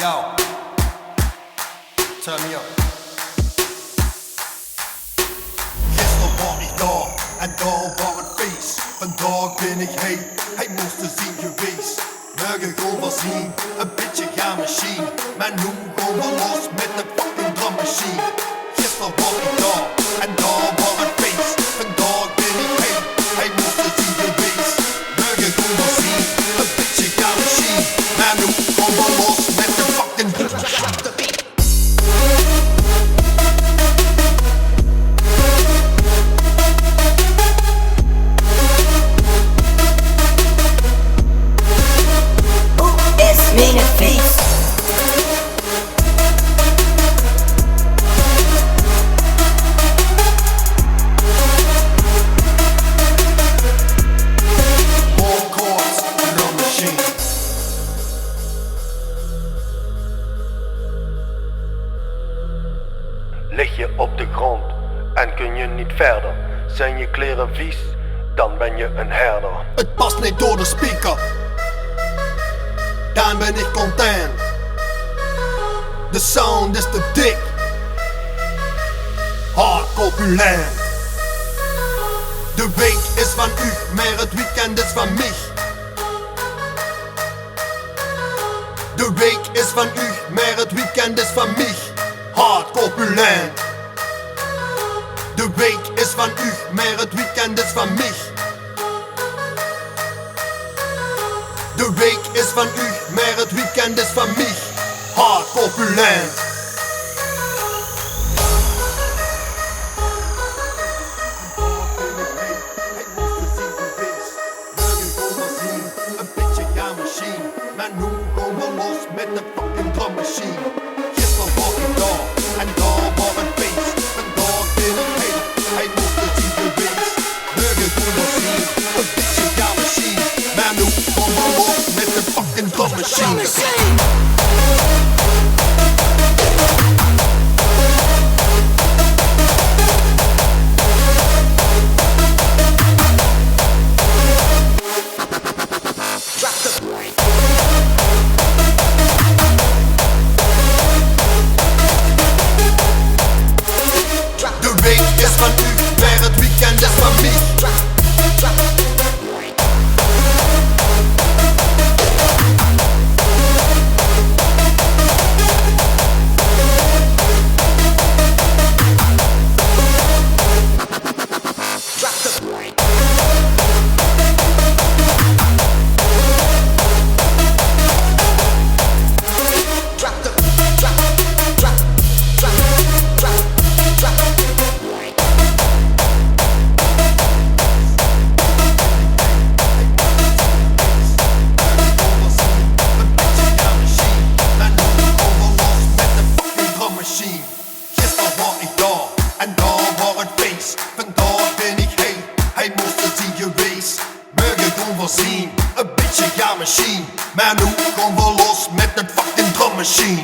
Yo, turn me up. Gisteren was ik daar en daar was het feest. Vandaag ben ik hij moest er zien geweest. Morgen gewoon wel zien, een beetje gaan machine. Maar nu gaan we los met de fucking drummachine. Gisteren was ik daar en daar was het feest. Vandaag ben ik hij moest er zien geweest. Morgen gewoon wel zien, een beetje gaan machine. Maar nu gaan we los met de fucking drummachine. Lig je op de grond en kun je niet verder? Zijn je kleren vies, dan ben je een herder. Het past niet door de speaker, dan ben ik content. De sound is te dik, hard corpulent. De week is van u, maar het weekend is van mij. De week is van u, maar het weekend is van mij. Hard corpulent. De week is van u, maar het weekend is van mij. De week is van u, maar het weekend is van mij. Hard corpulent. Een beetje gaan machine, maar nu gaan we los met de fucking drummachine. Gisteren was ik daar en daar was het feest. Vandaag ben ik hij moest het zien geweest. Morgen gaan we zien, een beetje gaan machine, maar nu gaan we los met de fucking drummachine. De week is van u, maar het weekend is van mij. Gisteren was ik daar en daar was het feest. Vandaag ben ik hij moest het zien geweest. Morgen gaan we zien, een beetje gaan machine. Maar nu gaan we los met het fucking drummachine.